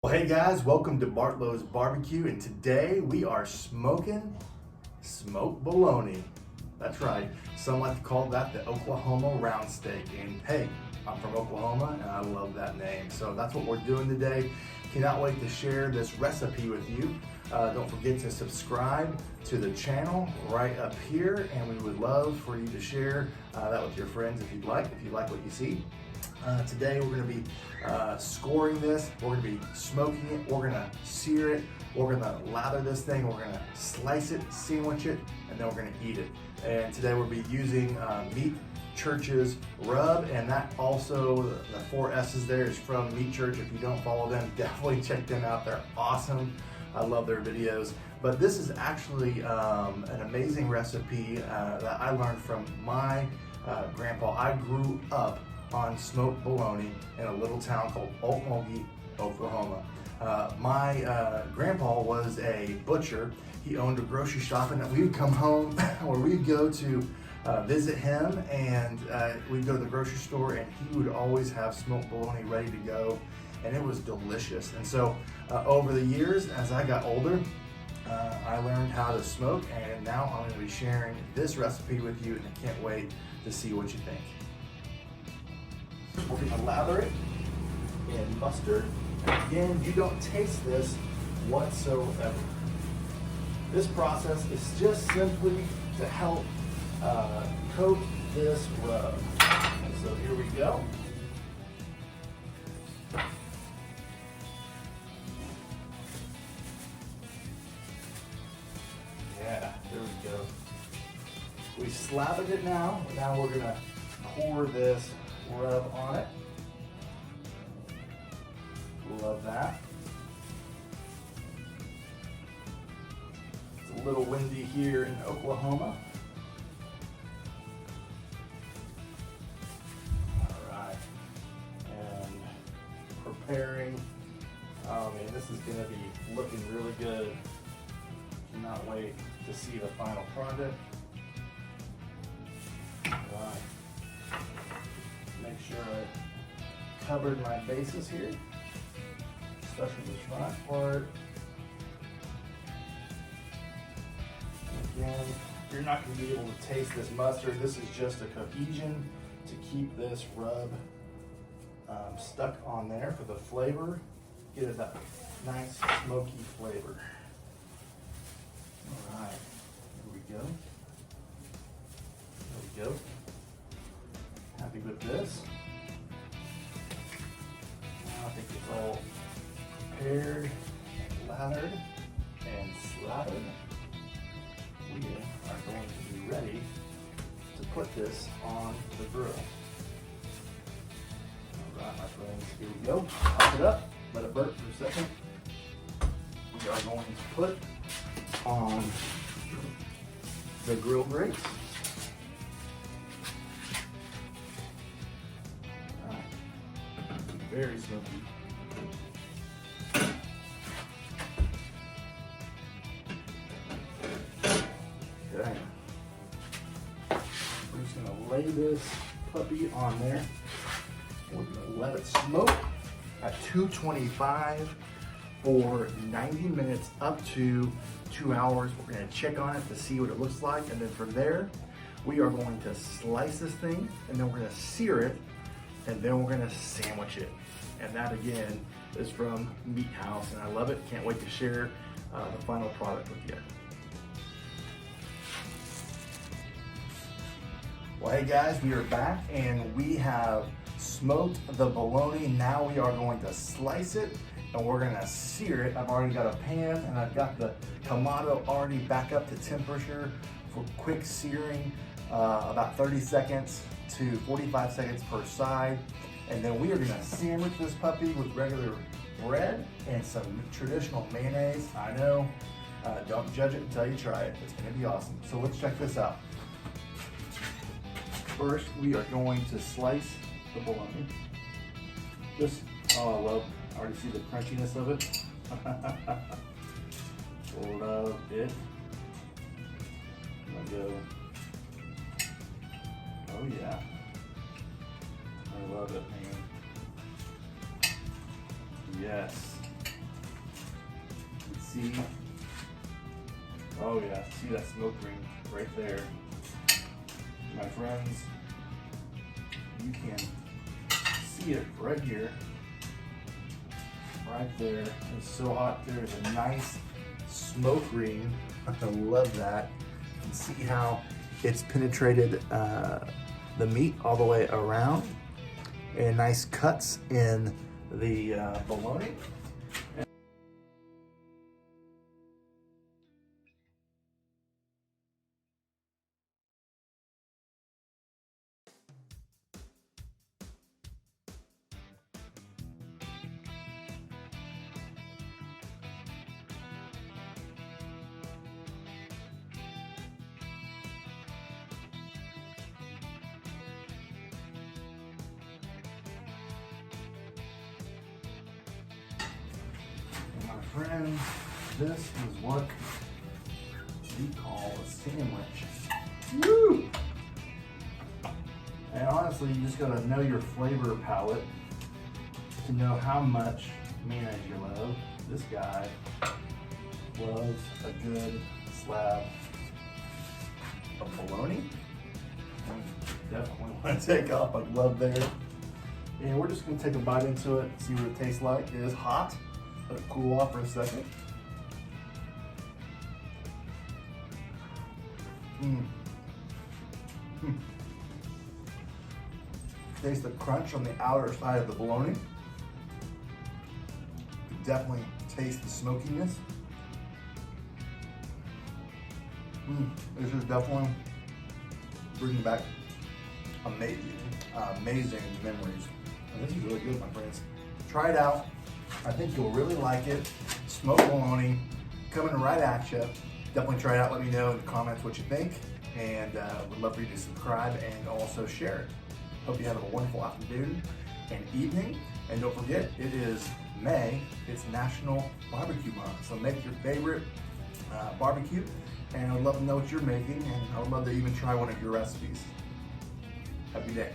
Well, hey guys, welcome to Bartlow's Barbecue, and today we are smoking smoked bologna. That's right, some like to call that the Oklahoma round steak, and hey, I'm from Oklahoma and I love that name, so that's what we're doing today. Cannot wait to share this recipe with you. Don't forget to subscribe to the channel right up here, and we would love for you to share that with your friends if you like what you see. Today we're going to be scoring this, we're going to be smoking it, we're going to sear it, we're going to lather this thing, we're going to slice it, sandwich it, and then we're going to eat it. And today we'll be using Meat Church's rub, and that also, the 4 S's there is from Meat Church. If you don't follow them, definitely check them out. They're awesome. I love their videos. But this is actually an amazing recipe that I learned from my grandpa. I grew up on smoked bologna in a little town called Bologna, Oklahoma. My grandpa was a butcher. He owned a grocery shop, and we would come home or we'd go to visit him, and we'd go to the grocery store, and he would always have smoked bologna ready to go, and it was delicious. And so over the years, as I got older, I learned how to smoke, and now I'm going to be sharing this recipe with you, and I can't wait to see what you think. We're going to lather it in mustard. And again, you don't taste this whatsoever. This process is just simply to help coat this rub. And so here we go. Yeah, there we go. We slathered it now. Now we're going to pour this rub on it. Love that. It's a little windy here in Oklahoma. All right, and preparing. Oh man, this is going to be looking really good. Cannot wait to see the final product. All right. Make sure I covered my bases here, especially the front part. Again, you're not going to be able to taste this mustard. This is just a cohesion to keep this rub stuck on there for the flavor. Get it that nice smoky flavor. All right, here we go. There we go. Happy with this. Now I think it's all prepared, lathered, and slathered. We are going to be ready to put this on the grill. All right, my friends, here we go. Pop it up, let it burp for a second. We are going to put on the grill grates. Very smoky. Okay. We're just gonna lay this puppy on there. We're gonna let it smoke at 225 for 90 minutes up to 2 hours. We're gonna check on it to see what it looks like, and then from there, we are going to slice this thing, and then we're gonna sear it, and then we're gonna sandwich it. And that again is from Meat House, and I love it. Can't wait to share the final product with you. Well, hey guys, we are back, and we have smoked the bologna. Now we are going to slice it, and we're gonna sear it. I've already got a pan, and I've got the Kamado already back up to temperature for quick searing, about 30 seconds to 45 seconds per side. And then we are gonna sandwich this puppy with regular bread and some traditional mayonnaise. I know, don't judge it until you try it. It's gonna be awesome. So let's check this out. First, we are going to slice the bologna. Just, oh, I already see the crunchiness of it. Love it. There we go. Oh yeah. I love it, man. Yes. see, oh yeah, see that smoke ring right there. My friends, you can see it right here, right there. It's so hot. There's a nice smoke ring. I love that. You can see how it's penetrated the meat all the way around, and nice cuts in the bologna. My friends, this is what we call a sandwich. Woo! And honestly, you just gotta know your flavor palette to know how much mayonnaise you love. This guy loves a good slab of bologna. Definitely want to take off a glove there. And we're just gonna take a bite into it, see what it tastes like. It is hot. Let it cool off for a second. Taste the crunch on the outer side of the bologna. Definitely taste the smokiness. This is definitely bringing back amazing memories. And this is really good, my friends. Try it out. I think you'll really like it. Smoked bologna, coming right at you. Definitely try it out. Let me know in the comments what you think. And would love for you to subscribe and also share it. Hope you have a wonderful afternoon and evening. And don't forget, it is May. It's National Barbecue Month. So make your favorite barbecue. And I would love to know what you're making. And I would love to even try one of your recipes. Have a good day.